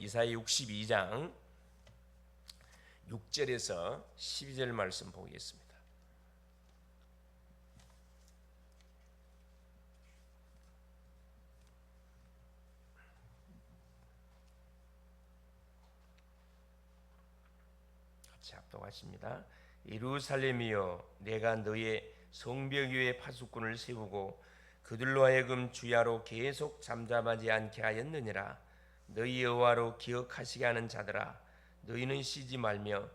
이사야 62장 6절에서 12절 말씀 보겠습니다. 같이 합독하십니다. 예루살렘이여, 내가 너의 성벽 위에 파수꾼을 세우고 그들로 하여금 주야로 계속 잠잠하지 않게 하였느니라. 너희 여호와로 기억하시게 하는 자들아, 너희는 쉬지 말며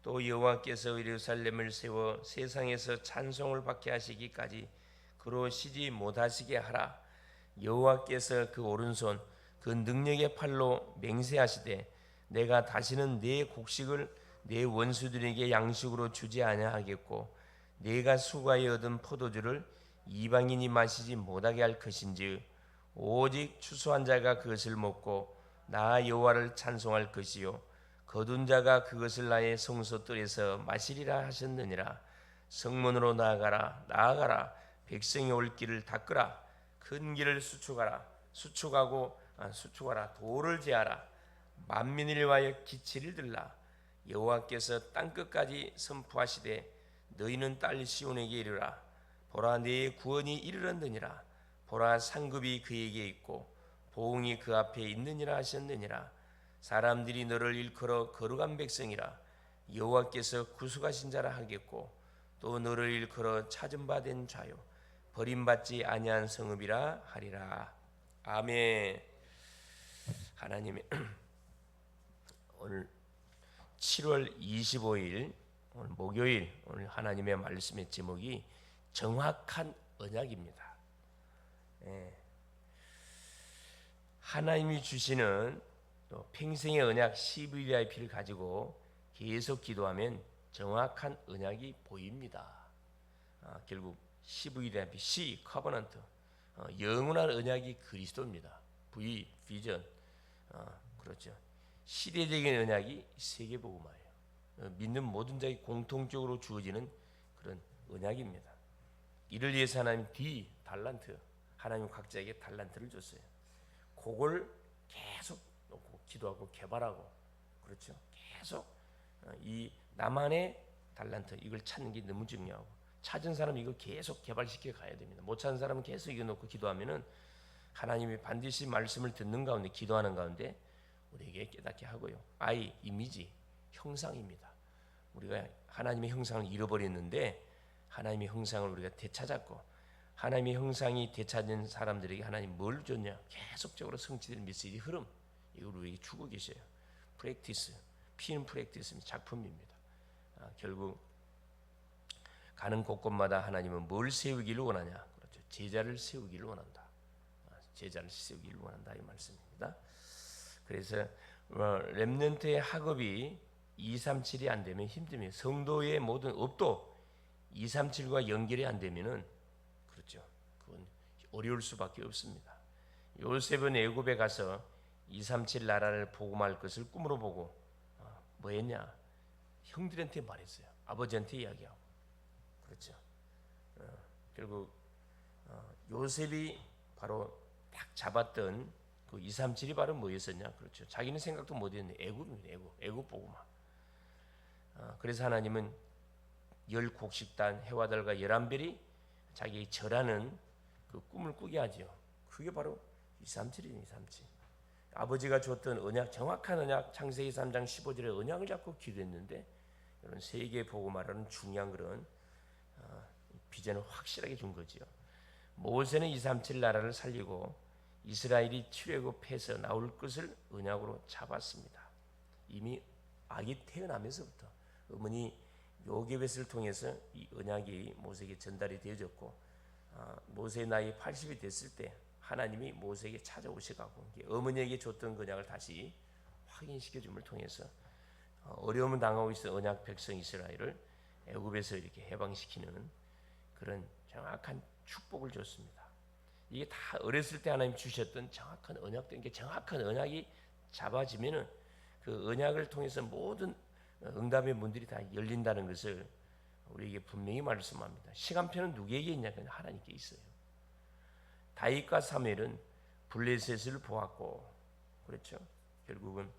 또 여호와께서 예루살렘을 세워 세상에서 찬송을 받게 하시기까지 그로 쉬지 못하시게 하라. 여호와께서 그 오른손 그 능력의 팔로 맹세하시되 내가 다시는 내 곡식을 내 원수들에게 양식으로 주지 아니하겠고 내가 수고하여 얻은 포도주를 이방인이 마시지 못하게 할 것인즉 오직 추수한 자가 그것을 먹고 나 여호와를 찬송할 것이요 거둔 자가 그것을 나의 성소뜰에서 마시리라 하셨느니라. 성문으로 나아가라. 백성이 올 길을 닦으라. 큰 길을 수축하라. 도를 제하라. 만민을 위하여 기치를 들라. 여호와께서 땅끝까지 선포하시되 너희는 딸 시온에게 이르라. 보라, 내 구원이 이르렀느니라. 보라, 상급이 그에게 있고 보응이 그 앞에 있느니라 하셨느니라. 사람들이 너를 일컬어 거룩한 백성이라. 여호와께서 구속하신 자라 하겠고 또 너를 일컬어 찾은 바 된 자요 버림받지 아니한 성읍이라 하리라. 아멘. 하나님의 오늘 7월 25일 오늘 목요일, 오늘 하나님의 말씀의 제목이 정확한 언약입니다. 하나님이 주시는 또 평생의 언약 CVIP를 가지고 계속 기도하면 정확한 언약이 보입니다. 결국 CVIP, C, 커버넌트, 영원한 언약이 그리스도입니다. V, 비전, 그렇죠. 시대적인 언약이 세계복음화예요. 믿는 모든 자에게 공통적으로 주어지는 그런 언약입니다. 이를 위해서 하나님 D, 달란트, 하나님 각자에게 달란트를 줬어요. 그걸 계속 놓고 기도하고 개발하고, 그렇죠. 계속 이 나만의 달란트 이걸 찾는 게 너무 중요하고, 찾은 사람 이거 계속 개발시켜 가야 됩니다. 못 찾은 사람은 계속 이거 놓고 기도하면은 하나님이 반드시 말씀을 듣는 가운데, 기도하는 가운데 우리에게 깨닫게 하고요. I, 이미지, 형상입니다. 우리가 하나님의 형상을 잃어버렸는데 하나님의 형상을 우리가 되찾았고, 하나님의 형상이 되찾은 사람들에게 하나님 뭘 줬냐? 계속적으로 성취되는 메시지 흐름, 이걸 우리에게 주고 계셔요. 프랙티스, 피는 프랙티스 작품입니다. 결국 가는 곳곳마다 하나님은 뭘 세우기를 원하냐? 그렇죠. 제자를 세우기를 원한다. 제자를 세우기를 원한다, 이 말씀입니다. 그래서 렘넌트의 학업이 237이 안 되면 힘듭니다. 성도의 모든 업도 237과 연결이 안 되면은, 그렇죠, 그건 어려울 수밖에 없습니다. 요셉은 애굽에 가서 237 나라를 복음할 것을 꿈으로 보고 뭐 했냐? 형들한테 말했어요. 아버지한테 이야기하고, 그렇죠. 결국 요셉이 바로 딱 잡았던 그 237이 바로 뭐였었냐? 그렇죠. 자기는 생각도 못했는데 애굽입니다. 애굽 복음화. 그래서 하나님은 10곡식단 해와 달과 11별이 자기 절하는 그 꿈을 꾸게 하죠. 그게 바로 237이에요. 237. 아버지가 줬던 언약, 정확한 언약, 창세기 3장 15절의 언약을 잡고 기도했는데, 이런 세계 복음화라는 중요한 그런 비전을 확실하게 준 거지요. 모세는 237 나라를 살리고 이스라엘이 출애굽해서 나올 것을 언약으로 잡았습니다. 이미 아기 태어나면서부터 어머니 요게벳을 통해서 이 언약이 모세에게 전달이 되어졌고, 모세의 나이 80이 됐을 때 하나님이 모세에게 찾아오셔가고 어머니에게 줬던 언약을 다시 확인시켜줌을 통해서 어려움을 당하고 있어 언약 백성 이스라엘을 애굽에서 이렇게 해방시키는 그런 정확한 축복을 줬습니다. 이게 다 어렸을 때 하나님 주셨던 정확한 언약된 게, 정확한 언약이 잡아지면은 그 언약을 통해서 모든 응답의 문들이 다 열린다는 것을 우리에게 분명히 말씀합니다. 시간표는 누구에게 있냐면 하나님께 있어요. 다윗과 사무엘은 블레셋을 보았고, 그렇죠. 결국은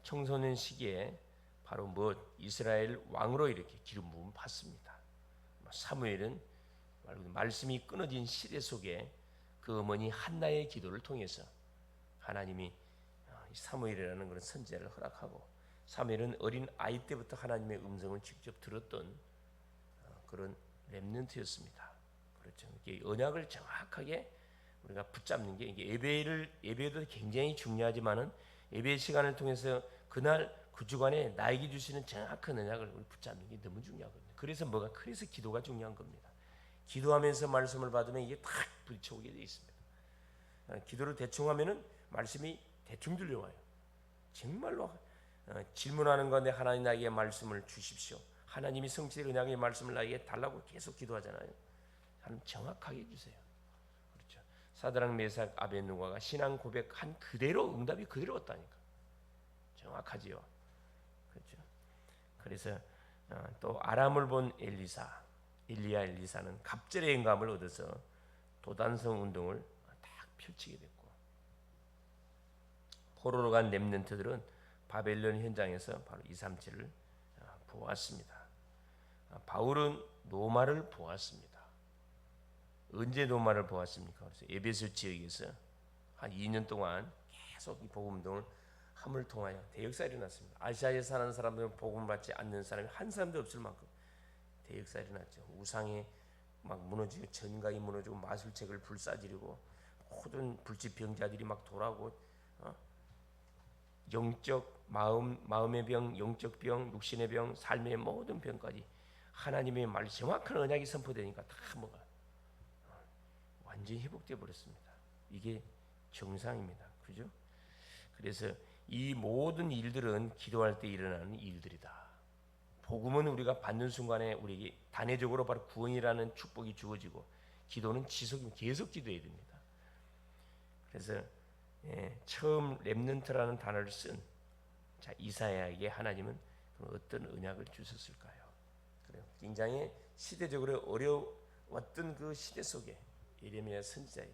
청소년 시기에 바로 이스라엘 왕으로 이렇게 기름 부음 받습니다. 사무엘은 말씀이 끊어진 시대 속에 그 어머니 한나의 기도를 통해서 하나님이 사무엘이라는 그런 선지자를 허락하고, 사무엘은 어린 아이 때부터 하나님의 음성을 직접 들었던 그런 렘넌트였습니다. 그렇죠. 이게 언약을 정확하게 우리가 붙잡는 게, 이게 예배도 굉장히 중요하지만은 예배 시간을 통해서 그날 그 주간에 나에게 주시는 정확한 언약을 우리 붙잡는 게 너무 중요하거든요. 그래서 기도가 중요한 겁니다. 기도하면서 말씀을 받으면 이게 탁 부딪혀오게 돼 있습니다. 기도를 대충 하면은 말씀이 대충 들려와요. 정말로 질문하는 건데 하나님 나에게 말씀을 주십시오. 하나님이 성취의 언약의 말씀을 나에게 달라고 계속 기도하잖아요. 하나님 정확하게 해주세요. 그렇죠. 사드락 메삭 아벳느고가 신앙 고백한 그대로 응답이 그대로 왔다니까. 정확하지요. 그렇죠. 그래서 또 아람을 본 엘리사는 갑절의 영감을 얻어서 도단성 운동을 딱 펼치게 됐고, 포로로 간 렘넌트들은 바벨론 현장에서 바로 237을 보았습니다. 바울은 노마를 보았습니다. 언제 노마를 보았습니까? 그래서 에베소 지역에서 한 2년 동안 계속 이 복음 운동을 함을 통하여 대역사가 일어났습니다. 아시아에 사는 사람들은 복음을 받지 않는 사람이 한 사람도 없을 만큼 대역사가 일어났죠. 우상이 막 무너지고, 전각이 무너지고, 마술책을 불사지르고, 모든 불치병자들이 막 돌아오고, 영적 마음의 병, 영적 병, 육신의 병, 삶의 모든 병까지 하나님의 말 정확한 언약이 선포되니까 다 뭐가 완전히 회복되어 버렸습니다. 이게 정상입니다. 그죠? 그래서 이 모든 일들은 기도할 때 일어나는 일들이다. 복음은 우리가 받는 순간에 우리에게 단회적으로 바로 구원이라는 축복이 주어지고, 기도는 계속 기도해야 됩니다. 그래서 처음 렘넌트라는 단어를 쓴 이사야에게 하나님은 어떤 언약을 주셨을까요? 굉장히 시대적으로 어려웠던 그 시대 속에 예레미야 선지자에게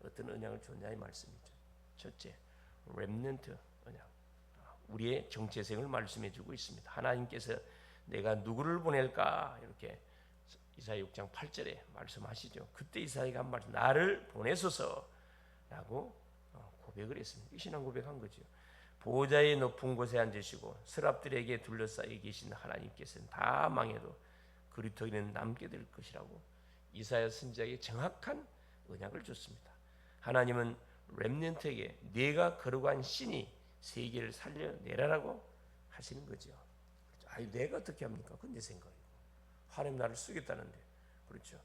어떤 언약을 줬냐의 말씀이죠. 첫째, 렘넌트 언약. 우리의 정체성을 말씀해주고 있습니다. 하나님께서 내가 누구를 보낼까 이렇게 이사야 6장 8절에 말씀하시죠. 그때 이사야가 한 말씀, 나를 보내소서라고 고백을 했습니다. 신앙 고백한 거죠. 보호자의 높은 곳에 앉으시고 서랍들에게 둘러싸여 계신 하나님께서는 다 망해도 그리스도인은 남게 될 것이라고 이사야 선지자에게 정확한 언약을 줬습니다. 하나님은 렘넌트에게 네가 거룩한 신이 세계를 살려내라라고 하시는 거죠. 아니 내가 어떻게 합니까? 그건 내 생각이고 하나님 나를 쓰겠다는데, 그렇죠.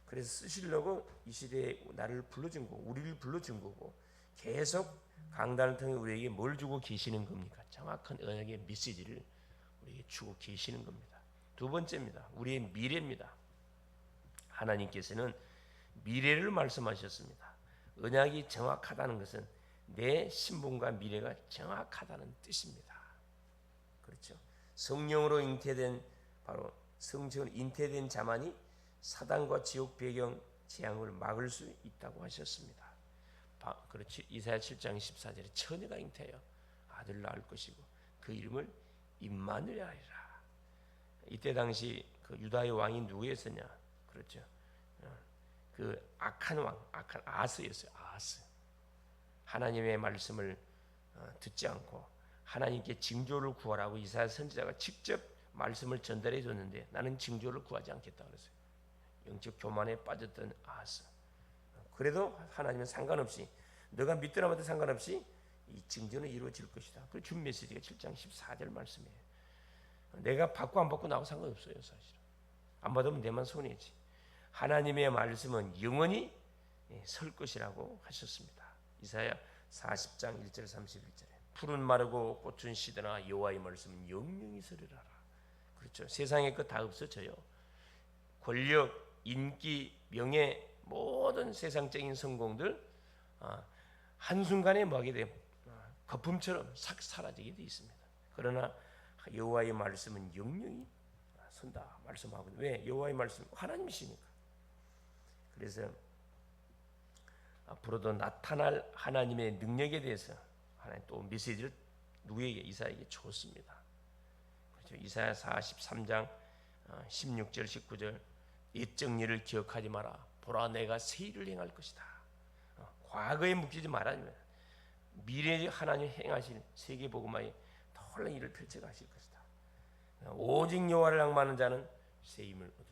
그래서 쓰시려고 이 시대에 나를 불러준 거고, 우리를 불러준 거고, 계속 강단을 통해 우리에게 뭘 주고 계시는 겁니까? 정확한 언약의 메시지를 우리에게 주고 계시는 겁니다. 두 번째입니다. 우리의 미래입니다. 하나님께서는 미래를 말씀하셨습니다. 언약이 정확하다는 것은 내 신분과 미래가 정확하다는 뜻입니다. 그렇죠. 성령으로 잉태된, 바로 성령으로 잉태된 자만이 사단과 지옥 배경 재앙을 막을 수 있다고 하셨습니다. 그렇지. 이사야 7장 14절에 처녀가 잉태하여 아들을 낳을 것이고 그 이름을 임마누엘 하리라. 이때 당시 그 유다의 왕이 누구였었냐? 그렇죠. 그 악한 왕, 악한 아스였어요. 아스. 하나님의 말씀을 듣지 않고 하나님께 징조를 구하라고 이사야 선지자가 직접 말씀을 전달해 줬는데 나는 징조를 구하지 않겠다 그랬어요. 영적 교만에 빠졌던 아스. 그래도 하나님은 상관없이, 너가 믿더라 마도 상관없이 이 징조는 이루어질 것이다. 그 준 메시지가 7장 14절 말씀이에요. 내가 받고 안 받고 나하고 상관없어요. 사실은 안 받으면 내만 손해지. 하나님의 말씀은 영원히 설 것이라고 하셨습니다. 이사야 40장 1절 31절에 푸른 마르고 꽃은 시드나 여호와의 말씀은 영영이 서리라라. 그렇죠. 세상의 것 다 없어져요. 권력, 인기, 명예, 모든 세상적인 성공들 한순간에 뭐하게 돼요? 거품처럼 싹 사라지게 되어 있습니다. 그러나 여호와의 말씀은 영영이 선다 말씀하고, 왜? 여호와의 말씀 하나님이시니까. 그래서 앞으로도 나타날 하나님의 능력에 대해서 하나님 또 메시지를 누구에게? 이사야에게 줬습니다. 그렇죠. 이사야 43장 16절 19절 옛적 일을 기억하지 마라. 보라 내가 새 일을 행할 것이다. 과거에 묶이지 말아야 됩니다. 미래에 하나님 행하실 세계복음화의 놀라운 일을 펼쳐가실 것이다. 오직 여호와를 낭만하는 자는 새 힘을 얻을 거예요.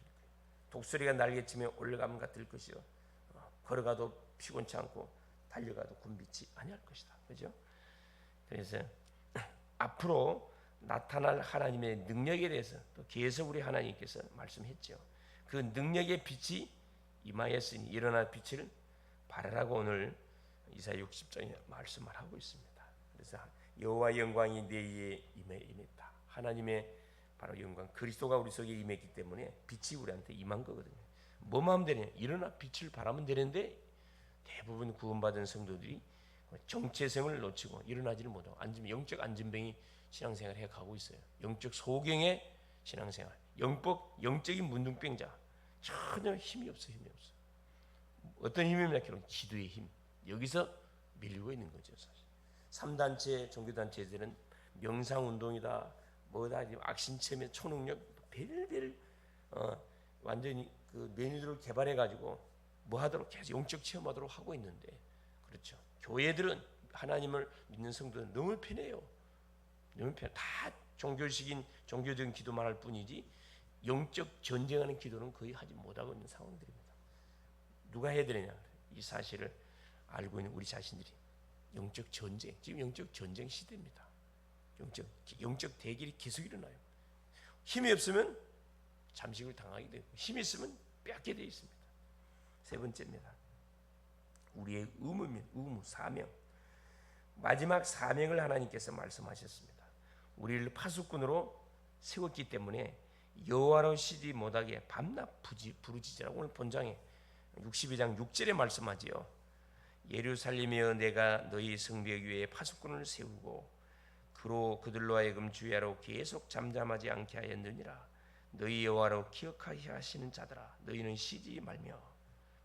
독수리가 날개치며 올라감 같을 것이요 걸어가도 피곤치 않고 달려가도 굶비지 아니할 것이다. 그죠? 그래서 앞으로 나타날 하나님의 능력에 대해서 또 계속 우리 하나님께서 말씀했죠. 그 능력의 빛이 임하였으니 일어나 빛을 발하라고 오늘 이사야 60장에 말씀을 하고 있습니다. 그래서 여호와 영광이 내 위에 임했다. 하나님의 바로 영광 그리스도가 우리 속에 임했기 때문에 빛이 우리한테 임한 거거든요. 뭐만 하면 되냐? 일어나 빛을 발하면 되는데 대부분 구원받은 성도들이 정체성을 놓치고 일어나지를 못하고 영적 안진뱅이 신앙생활을 해가고 있어요. 영적 소경의 신앙생활, 영적인 문둥병자, 전혀 힘이 없어. 어떤 힘입니까? 결국 기도의 힘. 여기서 밀리고 있는 거죠. 사실 3단체 종교단체들은 명상운동이다 뭐다 악신체면 초능력 별별 완전히 그 메뉴들을 개발해 가지고 뭐 하도록 계속 영적 체험하도록 하고 있는데, 그렇죠. 교회들은 하나님을 믿는 성도는 너무 편해요. 너무 편해. 다 종교적인 기도만 할 뿐이지 영적 전쟁하는 기도는 거의 하지 못하고 있는 상황들입니다. 누가 해야 되느냐? 이 사실을 알고 있는 우리 자신들이. 영적 전쟁, 지금 영적 전쟁 시대입니다. 영적 대결이 계속 일어나요. 힘이 없으면 잠식을 당하게 되고 힘이 있으면 빼앗게 되어 있습니다. 세 번째입니다. 우리의 의무, 사명. 마지막 사명을 하나님께서 말씀하셨습니다. 우리를 파수꾼으로 세웠기 때문에 여호와로 쉬지 못하게 밤낮 부르짖으라고 오늘 본장에 62장 6절에 말씀하지요. 예루살렘이여 내가 너희 성벽 위에 파수꾼을 세우고 그들로 하여금 주야로 계속 잠잠하지 않게 하였느니라. 너희 여호와로 기억하게 하시는 자들아 너희는 쉬지 말며.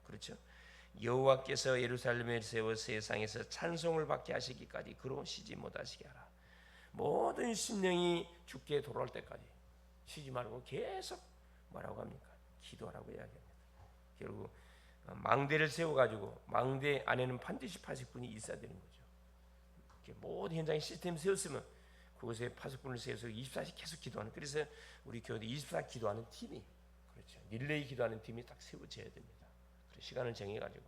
그렇죠. 여호와께서 예루살렘을 세워 세상에서 찬송을 받게 하시기까지 그로 쉬지 못하시게 하라. 모든 심령이 주께 돌아올 때까지 쉬지 말고 계속 뭐라고 합니까? 기도하라고 이야기합니다. 결국 망대를 세워가지고 망대 안에는 반드시 파수꾼이 있어야 되는 거죠. 모든 현장에 시스템 세웠으면 그곳에 파수꾼을 세워서 24시 계속 기도하는. 그래서 우리 교회 24 기도하는 팀이, 그렇죠. 릴레이 기도하는 팀이 딱 세워져야 됩니다. 그래서 시간을 정해가지고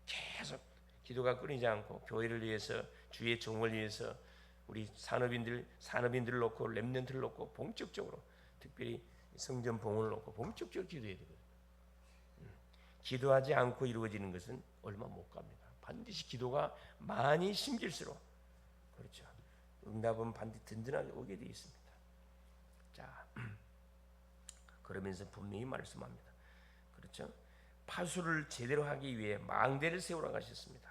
계속 기도가 끊이지 않고 교회를 위해서 주의 종을 위해서 우리 산업인들을 놓고 렘넌트를 놓고 본격적으로 특별히 성전 봉헌을 놓고 본격적으로 기도해야 되거든요. 기도하지 않고 이루어지는 것은 얼마 못 갑니다. 반드시 기도가 많이 심길수록, 그렇죠, 응답은 반드시 든든하게 오게 되어 있습니다. 자, 그러면서 분명히 말씀합니다. 그렇죠? 파수를 제대로 하기 위해 망대를 세우라고 하셨습니다.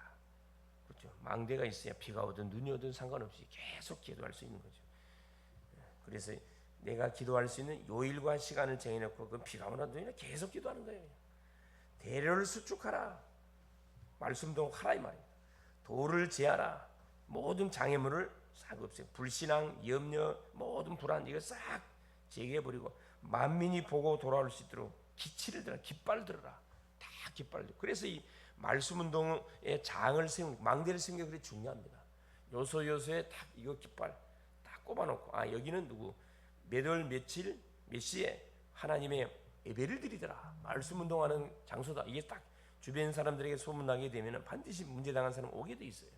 그렇죠? 망대가 있어야 비가 오든 눈이 오든 상관없이 계속 기도할 수 있는 거죠. 그래서 내가 기도할 수 있는 요일과 시간을 정해놓고 그 비가 오나 눈이나 계속 기도하는 거예요. 대로를 수축하라. 말씀도 하라 이 말이에요. 도를 제하라. 모든 장애물을 싹 없애고 불신앙, 염려, 모든 불안 이거 싹 제거해버리고 만민이 보고 돌아올 수 있도록 기치를 들어, 깃발을 들어라. 다 깃발을 들어. 그래서 이 말씀운동의 장을 세우는, 망대를 세우는 게 그렇게 중요합니다. 요소에 딱 이거 깃발 딱 꼽아놓고 여기는 누구 몇 월 며칠 몇 시에 하나님의 예배를 드리더라. 말씀운동하는 장소다. 이게 딱 주변 사람들에게 소문나게 되면 반드시 문제당한 사람 오게 돼 있어요.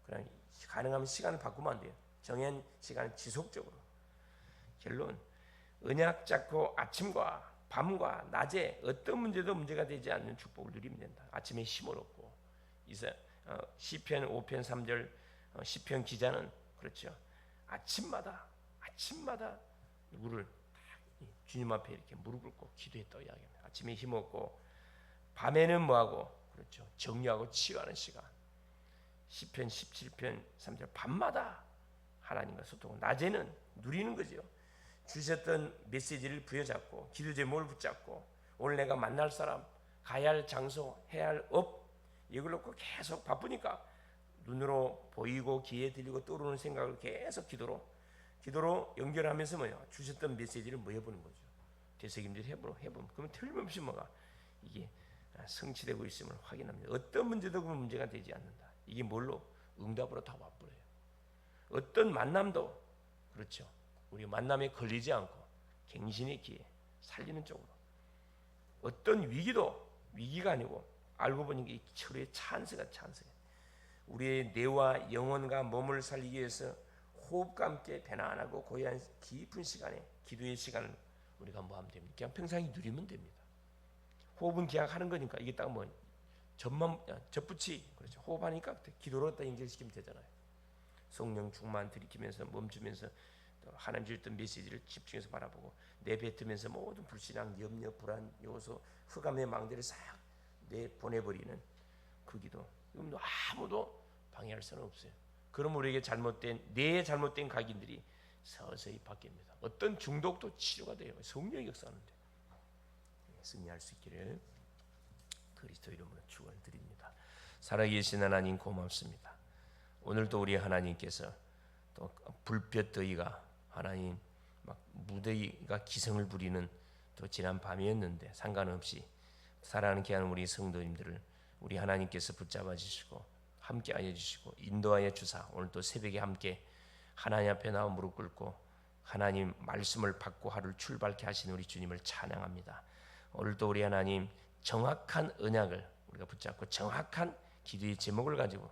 그냥 가능하면 시간을 바꾸면 안 돼요. 정한 시간을 지속적으로. 결론, 언약 잡고 아침과 밤과 낮에 어떤 문제도 문제가 되지 않는 축복을 누리면 된다. 아침에 힘을 얻고. 시편 5편 3절 시편 기자는 그렇죠. 아침마다 누구를 주님 앞에 이렇게 무릎 꿇고 기도했다고 이야기합니다. 아침에 힘 얻고 밤에는 뭐하고, 그렇죠, 정리하고 치유하는 시간. 시편 17편 3절 밤마다 하나님과 소통하고 낮에는 누리는 거죠. 주셨던 메시지를 부여잡고 기도 제목을 붙잡고 오늘 내가 만날 사람, 가야 할 장소, 해야 할 업, 이걸 놓고 계속 바쁘니까 눈으로 보이고 귀에 들리고 떠오르는 생각을 계속 기도로 연결하면서 주셨던 메시지를 해보는 거죠. 되새김질 해보면 그러면 틀림없이 이게 성취되고 있음을 확인합니다. 어떤 문제도 그 문제가 되지 않는다. 이게 뭘로? 응답으로 다 와버려요. 어떤 만남도 그렇죠. 우리 만남에 걸리지 않고 갱신의 기회, 살리는 쪽으로. 어떤 위기가 아니고 알고 보니 이게 철의 찬스예요. 우리의 뇌와 영혼과 몸을 살리기 위해서 호흡과 함께 편안하고 고요한 깊은 시간에 기도의 시간을 우리가 하면 됩니다. 그냥 평상시 누리면 됩니다. 호흡은 그냥 하는 거니까 이게 딱 접붙이 그렇죠. 호흡하니까 기도로 딱 연결시키면 되잖아요. 성령 충만 들이키면서 멈추면서 또 하나님 주셨던 메시지를 집중해서 바라보고 내뱉으면서 모든 불신앙, 염려, 불안 요소, 흑암의 망대를 싹 내보내버리는 그 기도. 이건 아무도 방해할 수는 없어요. 그럼 우리에게 잘못된 각인들이 서서히 바뀝니다. 어떤 중독도 치료가 돼요. 성령이 역사하는데 승리할 수 있기를 그리스도 이름으로 축원드립니다. 살아계신 하나님 고맙습니다. 오늘도 우리 하나님께서 또 불볕더위가 하나님 무더위가 기승을 부리는 또 지난 밤이었는데 상관없이 사랑하는 귀한 우리 성도님들을 우리 하나님께서 붙잡아 주시고 함께하여 주시고 인도하여 주사 오늘 또 새벽에 함께 하나님 앞에 나와 무릎 꿇고 하나님 말씀을 받고 하루를 출발케 하신 우리 주님을 찬양합니다. 오늘도 우리 하나님 정확한 언약을 우리가 붙잡고 정확한 기도의 제목을 가지고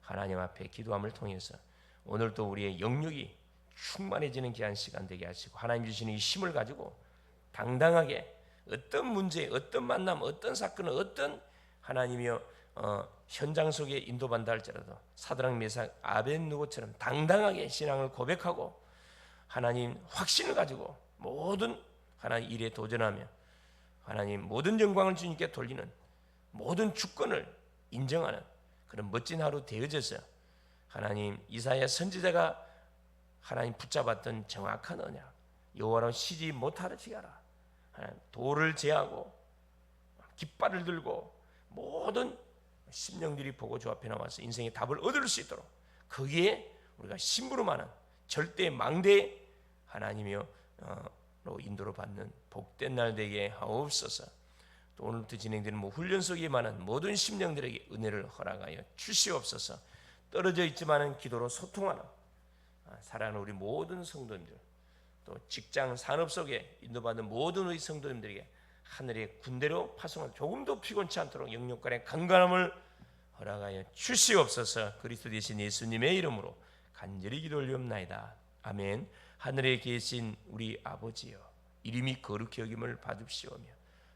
하나님 앞에 기도함을 통해서 오늘도 우리의 영육이 충만해지는 귀한 시간 되게 하시고 하나님 주시는 이 힘을 가지고 당당하게 어떤 문제, 어떤 만남, 어떤 사건, 어떤 하나님이여 현장 속에 인도받다 할지라도 사드락 메삭 아벳느고처럼 당당하게 신앙을 고백하고 하나님 확신을 가지고 모든 하나님 일에 도전하며 하나님 모든 영광을 주님께 돌리는 모든 주권을 인정하는 그런 멋진 하루 되어져서 하나님 이사야 선지자가 하나님 붙잡았던 정확한 언약 여호와로 쉬지 못하게 하라. 돌을 제하고 깃발을 들고 모든 심령들이 보고 주 앞에 나와서 인생의 답을 얻을 수 있도록 거기에 우리가 심부름하는 절대 망대 하나님이여 로 인도로 받는 복된 날 되게 하옵소서. 또 오늘부터 진행되는 훈련 속에 많은 모든 심령들에게 은혜를 허락하여 주시옵소서. 떨어져 있지만은 기도로 소통하는 사랑하는 우리 모든 성도님들 또 직장 산업 속에 인도받는 모든 우리 성도님들에게 하늘의 군대로 파송한 조금도 피곤치 않도록 영육간의 강건함을 허락하여 주시옵소서. 그리스도 되신 예수님의 이름으로 간절히 기도 올리옵나이다. 아멘. 하늘에 계신 우리 아버지여 이름이 거룩히 여김을 받으시오며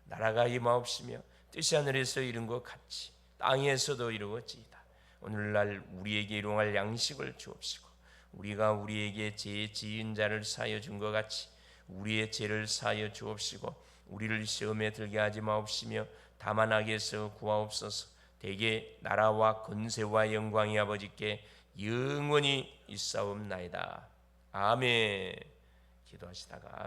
나라가 임하옵시며 뜻이 하늘에서 이룬 것 같이 땅에서도 이루어지이다. 오늘날 우리에게 일용할 양식을 주옵시고 우리가 우리에게 죄 지은 자를 사하여 준 것 같이 우리의 죄를 사하여 주옵시고 우리를 시험에 들게 하지 마옵시며 다만 악에서 구하옵소서. 대개 나라와 권세와 영광이 아버지께 영원히 있사옵나이다. 아멘. 기도하시다가